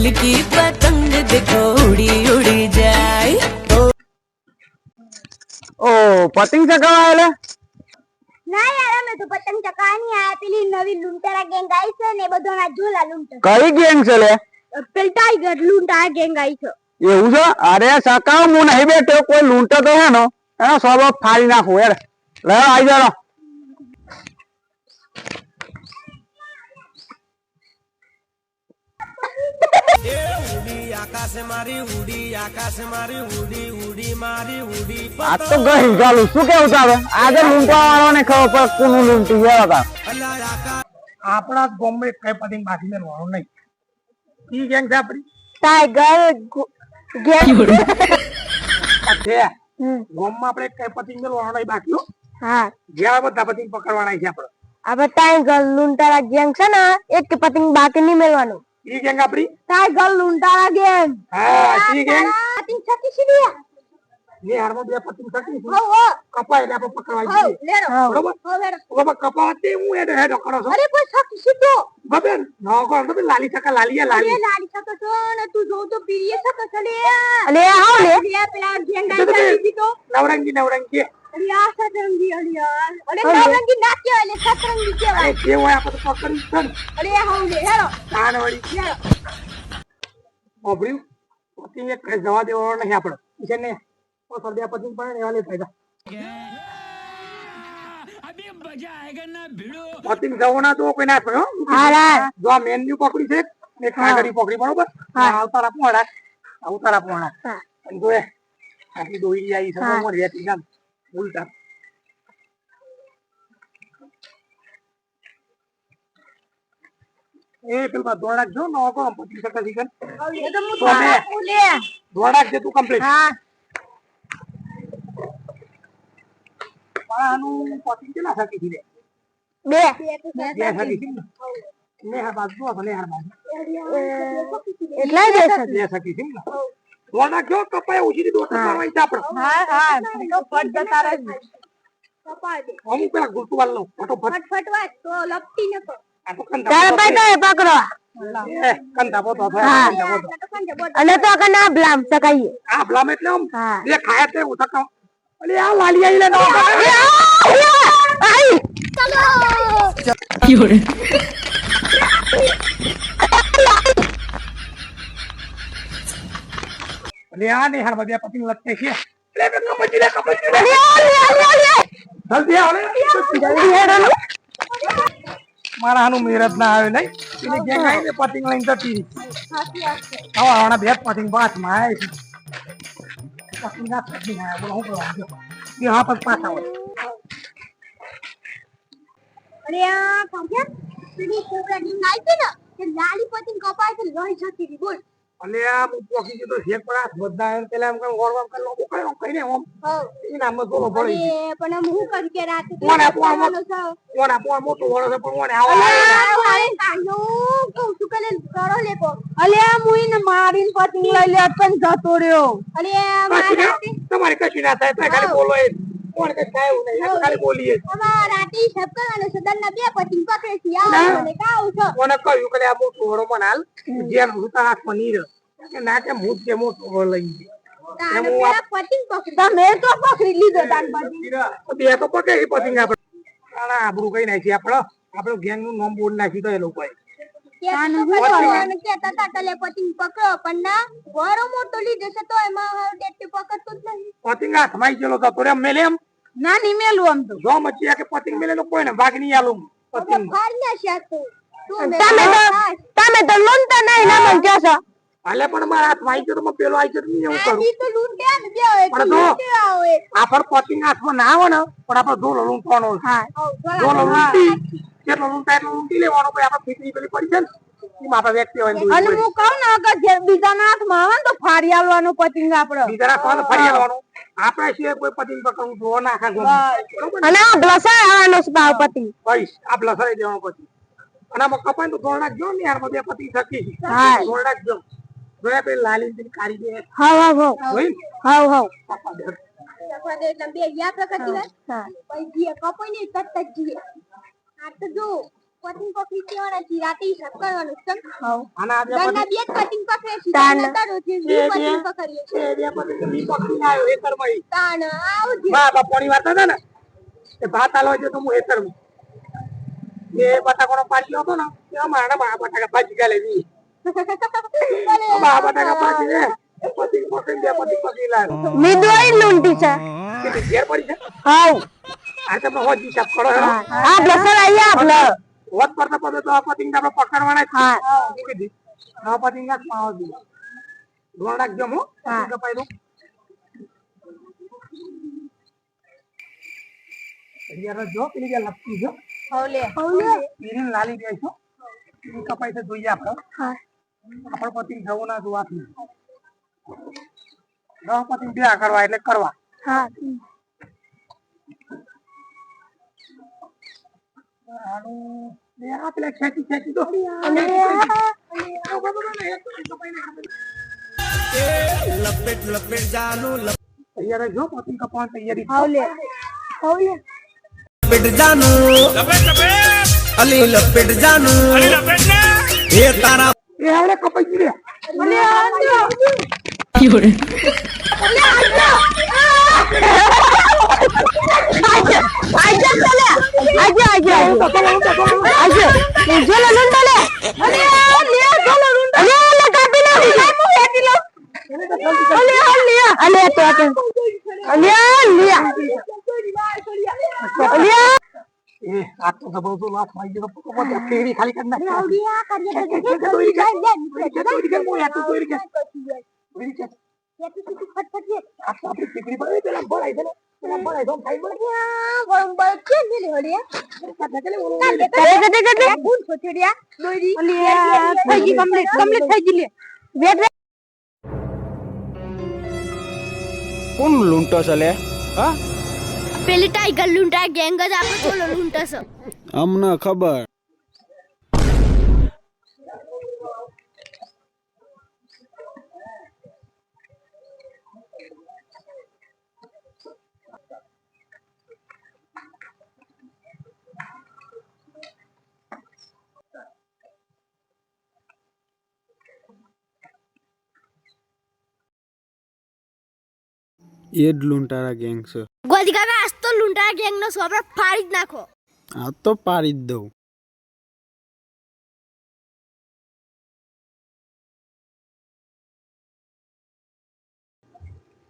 दिल की पतंग देखो उड़ी उड़ी जाए। ओ पतंग चगावा आले ના યાર અમે તો પતંગ ચકાવવાની આ પેલી નવી લૂંટારા ગેંગ આવી છે ને બધોના ઝોલા લૂંટે. કઈ ગેંગ છે લે? પેલ ટાઈગર લૂંટારા ગેંગ આવી છે. એવું છે? અરે સકાવ હું નહીં બેઠો કોઈ લૂંટે તો હે નો એનો સ્વભાવ ફાડી નાખું યાર. લે આવી જાઓ. આ તો ગઈ ચાલુ શું કેવું ચાલે આજે લૂંટવા વાળો ને ખબર પર કોનું લૂંટી ગયા હતા આપણા બોમ્બે કઈ પતંગ બાકી મેળવાનું નહીં ઈ ગેંગ છે આપડી ટાઈગર ગેંગ છે બોમ્બમાં આપણે કઈ પતંગ મેળવાનું નહીં બાકી હા જ્યાં બધા પતંગ પકડવાના છે આપણે હવે ટાઈગર લૂંટારા ગેંગ છે ને એક પતંગ બાકી નહીં મેળવાનું ઈ ગેંગ આપડી ટાઈગર લૂંટારા ગેંગ હા ઈ ગેંગ પતંગ છકી છે ને ને હારમાં બે પતંગ છકી છે હો હો કપાય એટલે આપણે પકડવા હો જઈએ લેરો બરોબર હો લેરો બરોબર કપાવતે હું હેડો કરો છો અરે કોઈ છકી છે તો બબેન નો કોણ તો લાલી છકા લાલી લાલી લાડી છકો છો ને તું જો તો પીરીએ છકો છે લે અલે આવો લે પેલા ગેંગ આવી તો નવરંગી અલિયા સતરંગી અલિયા અરે નવરંગી ના કહેવાય લે સતરંગી કહેવાય અરે જે હોય આપણે પકડી છે અરે હાઉ લે હેરો કાનવાડી હેરો ઓબરી પતિંગ એક જવા દેવાનો નહીં આપણે છે ને ઓ સરદિયા પતિંગ પણ એવા લે ફાયદા અભી મજા આયેગા ના ભીડો પતિંગ જવાના તો કોઈ ના પડ્યો હારા જો આ મેન્યુ પકડી છે ને કાગળી પકડી બરોબર આવતારા પોણા અને જોએ આટલી દોઈ આવી છે મોર રેતી ગામ ઉલટા એ પેલા દોડાક જો નો કો પતિંગ સકા દીકન એ તો મુ લે દોડાક જે તું કમ્પ્લીટ હા પાનું પતિંગ કેલા સકી દીલે બે બે સકી દીલે ને હા બાજુ ભલે હાર બાજુ એટલા જ છે બે સકી દીલે દોડાક જો કપાય ઉજી દોડ મારવા ઈ આપણે હા હા તો ફટ જતા રહે કપા દે અમુક પેલા ગુલતુ વાલ નો ફટોફટ ફટવા તો લપટી ન તો આ તો કંદા તાર ભાઈ તો પકડો એ કંદા બોતો થાય અને તો કના બ્લામ સકાઈએ આ બ્લામ એટલે આમ હા બે ખાયા તે ઉતકા અલે આ લાલી આઈ લે નો આઈ ચલો Fiore. અલે આ ને હાર બધે પતિંગ લટકે છે લે બે કપજી લે જલ્દી આવ લે જલ્દી હેડો મારા હાનું મેરત ના આવે નહીં એને ગેંગ આઈ ને પતિંગ લઈને જતી આવા આના બે પતિંગ બાત માં આય છે પતિંગ ના પતિંગ આય બોલો હું કરવા એ હા પર પાછા હોય અરે આ કાંગ્યા પેલી કોકરા ની નાઈ છે ને તે લાલી પતિંગ કપાય છે લઈ જતી હતી બોલ અલે આ હું પોકી જતો શેક પર હાથ બધા એમ પેલા એમ કઈ ઓરવામ કર લો કઈ કઈ ને ઓમ ઈ નામ બોલો પડી અરે પણ હું કરી કે રાત કોને આપો મોટો વળો છે પણ કોને આવો અરે કાનો તું શું કરે કરો લેકો અલે મુઈ ને મારીન પતિંગ લઈ લે પણ જતો રહ્યો અરે મારાતી તમારે કશું ના થાય તો ખાલી બોલો એ કોણ કઈ થાય નહીં ખાલી બોલીએ અમાર રાતી સબ કરવાનો સદન ના બે પતિંગ પકડે છે આ મને કાઉ છો કોને કહ્યું કે આ મોટો વળો પણ હાલ જેમ હુતા હાથ માં નીર કે ના કે મૂત કે મોટો વળો લઈ તારે પેલા પતિંગ પકડતા મે તો પકડી લીધો તાન પતિંગ બે તો પકડી પતિંગ આપણે આના આબરૂ કઈ નાખી આપણો ગેંગ નું નામ બોલ નાખ્યું તો એ લોકોએ પતિંગ પકડો પણ ના ઘરો મોટો લીધો છે તો એમાં પકડતો જ નહીં પતિંગ હાથમાં ગયેલો તો રે મેલે એમ ના ની મેલું આમ તો જો મચ્યા કે પતિંગ મેલે તો કોઈને ભાગ નહીં આલું પતિંગ તમે તો લૂંટતા નહીં ના મન જશો હાલે પણ મારા હાથમાં આવી ગયો તો પેલો આવી ગયો હું કરું તો લૂંટે ને બે હોય તો લૂંટે આવે આપણ પતિંગ હાથમાં ના આવે ને પણ આપણે ઢોલો લૂંટવાનો હા ઢોલો લૂંટી કેટલો લૂંટાય એટલો લૂંટી લેવાનો પછી આપણે ફીકરી પેલી પડી છે ને એમાં આપણે વ્યક્તિ હોય અને હું કહું ને કે જે બીજાના હાથમાં આવે ને તો ફાડી આવવાનું પતિંગ આપણે બીજા હાથમાં ફરી આવવાનું આપણા સિવાય કોઈ પતિંગ પકડવું જો ના આખા ગમે અને આ બ્લસાય આવવાનો છે ભાવ પતિંગ બસ આ બ્લસાઈ દેવાનો પછી અને આમાં કપાય તો ધોળ નાખજો ને યાર બધે પતિંગ થકી હા ધોળ નાખજો જોયા પેલી લાલી ની કારી દે હાવ હાવ હોય હાવ હાવ પપ્પા દે એટલે બે યા પ્રકારની વાત હા પછી કપાઈ ને તત જ જીએ આ તો જો પતંગ પકડી કેવાના છે રાતે હિસાબ કરવાનો છે આના આ બે દરના બે પતંગ પકડે છે તાના રોજે પતંગ પકડીએ છે બે પતંગ બી પકડીને આવ્યો હેતરમાં તાના આવજે બા પાણી વાળતા હતા ને એ ભાત આલો છે તો હું હેતરમાં એ બટાકાનો પાછી હતો ને એ અમારા બટાકા ભાજી ગાલે દી બટાકા ભાજી ને પતંગ પકડી બે પતંગ પકડી લાવ્યો મિદવાઈ લૂંટી છે કે ઘેર પડી છે હાઉ આ તમે હોજ હિસાબ કરો આ બ્લસર આયા આપલે હોજ પડતા પડતા તો આ પતંગ આપણે પકડવાના છે મૂકી દી આ પતંગ ના પાવ દી ધોણ રાખજો હું કપાઈ દઉં યાર જો પેલી જે લપટી જો હવલે પીરીને લાલી દે છો એ કપાઈ તો જોઈએ આપણે હા આપણે પતંગ જવું ના જોવાથી 10 પતંગ બે કરવા એટલે કરવા હા આનું લે આ પેલા ખેંચી દો લપેટ જાનું તૈયાર જો પતંગ કપાવવાની તૈયારી હવલે લપેટ જાનું અલી લપેટ જાનું એ તારા એ આવડે કપાઈ ગઈ લે એ આ તો દબાવતો લાખ મારી ગયો પકડો ફેરી ખાલી કરી નાખ આપણી ટીકડી પર પેલા ભરાઈ દે પેલા ભરાઈ દો ખાઈ બોલે કોણ લૂંટો છે લે હા પેલી ટાઈગર લૂંટા ગેંગ જ આપણે થોડો લૂંટા છે અમને ખબર એ જ લૂંટારા ગેંગ છે ગોદી કાકા આજ તો લૂંટા ગેંગ નો સોપડો ફાડી જ નાખો આ તો પાડી જ દઉં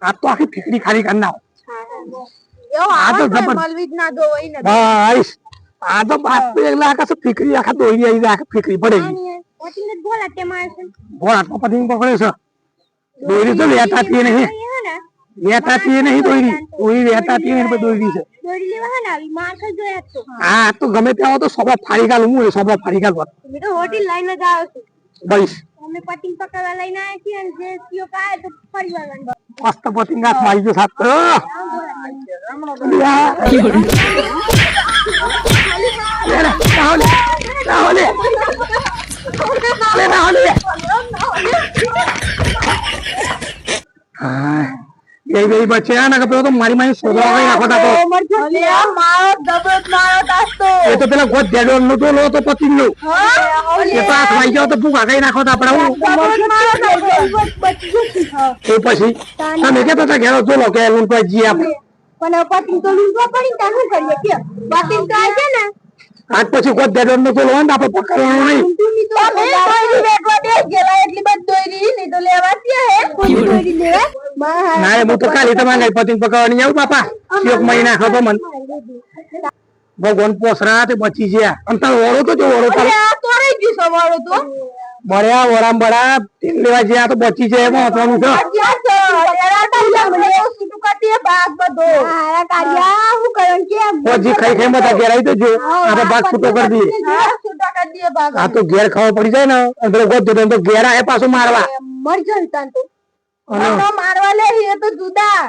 આ તો આખી ટીકડી ખાલી કરી નાખો એવો આ તો આવા જબર મલવી જ ના દો હોય ને બસ આ તો બાત તો એક લાખ છે ટીકડી આખા દોરી આવી આખી ટીકડી પડે ઓટી ને બોલા તે મારશે ભોળા તો પતંગ પકડે છે દોરી તો વેતાતી નહીં વેતાતી નહીં દોરી વેતાતી નહીં દોરી છે દોરી લેવા હે ને આવી માર ખા જોયા તો હા તો ગમે ત્યાં તો સબા ફાડી ગાલ હું એ સબા ફાડી ગાલ મે તો હોટી લઈને જ આવ્યો છું બસ અમે પતિંગ પકડવા લઈને આવ્યા છીએ અને જે સીઓ કાય તો ફરી વાળવાનું મસ્ત પતંગ હાથ મારી ગયો સાત એ બે બચ્ચા ના પેલો તો મારી મારી સોદો આવી નાખો તા તો મારો દબત મારો તાસ્તો એ તો પેલા ગોત દેડો નો તો લો તો પતિંગ નો એ તો હાથ વાઈ જાવ તો ભૂખા કઈ નાખો તો આપણે તો પછી તમે કેતા હતા ઘેરો જો લો કે લૂંટવા જી આપણે પણ પતિંગ તો લૂંટવા પડી તા શું કરીએ કે પતિંગ તો આ છે ને આજ પછી ગોત દેડો નો તો લો ને આપણે પકડવાનું નહીં તમે દોરી બેઠવા દે ગેલા એટલી બધી દોરી નહીં તો લેવાતી હે કોઈ દોરી લેવા ના હું તો કાલી તમારે પતિંગ પકડવાની આવું બાપા એક મહિના ખબર મન ભગવાન પોસરા તે બચી ગયા અંતર ઓળો તો જો ઓળો તારે આ તો રહી ગયું સવાળો તો બળ્યા વરામ બળા તેલ લેવા જ્યાં તો બચી જાય એમાં હતું છે પછી ખાઈ ખાઈ બધા ઘેર આવી તો જો આપણે ભાગ છૂટો કરી દઈએ આ તો ઘેર ખાવા પડી જાય ને અંદર ગોત દે તો ઘેર આય પાછું મારવા મારવા લે એ તો જુદા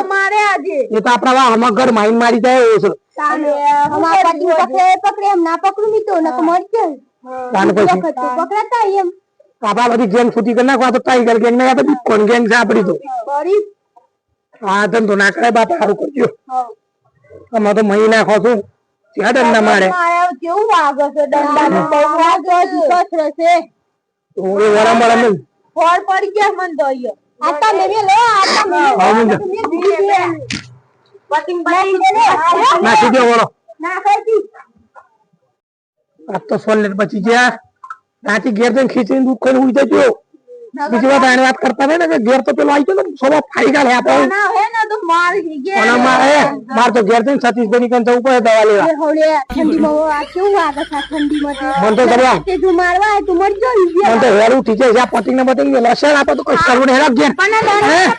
મારે આજે એ તો આપણા હમગર માઈન મારી જાય એવું છે પકડે એમ ના પકડું નહીં તો નકો મરી જાય પકડાતા એમ આપડા બધી ગેંગ છૂટી કરી નાખવા તો ટાઈગર ગેંગ ને તો બીકોન ગેંગ છે આપડી તો હા ધંધો ના કરે બાપા સારું કરજો અમે તો મહી નાખો છું ત્યાં દંડા મારે કેવું વાગે છે દંડા બહુ વાગે કસરે છે તો એ વરામ વરામ નહીં ફોડ પડી ગયા મન તો અહીંયા આટા મેરે લે આટા મેરે પતિંગ બની નાખી દો વળો ના ખાઈ આ તો સોલ પછી ગયા ત્યાંથી ઘેર જઈને ખીચીને દુઃખ કરીને ઉઈ જજો બીજી વાત આને વાત કરતા ને કે ઘેર તો પેલો આવી ગયો ને સોવા ફાઈ ગયા આપણે ના હે ને તો માર ગયા અને માર તો ઘેર જઈને સતીશભાઈ કન જવું પડે દવા લેવા એ હોલે ઠંડીમાં આ કેવું વાગે છે ઠંડીમાં મન તો કરવા તે તું મારવા તું મર જો મન તો હેરું ઠીક છે જ્યાં પતિંગ ને બતિંગ લસણ આપે તો કઈ કરવું ને હેરા ઘેર પણ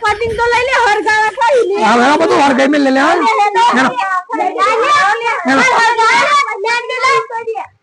પતિંગ તો લઈ લે હરગાવા ખાઈ લે હા હેરા બધું હર ગઈ મે લે લે હા લે લે લે લે લે લે લે લે લે લે લે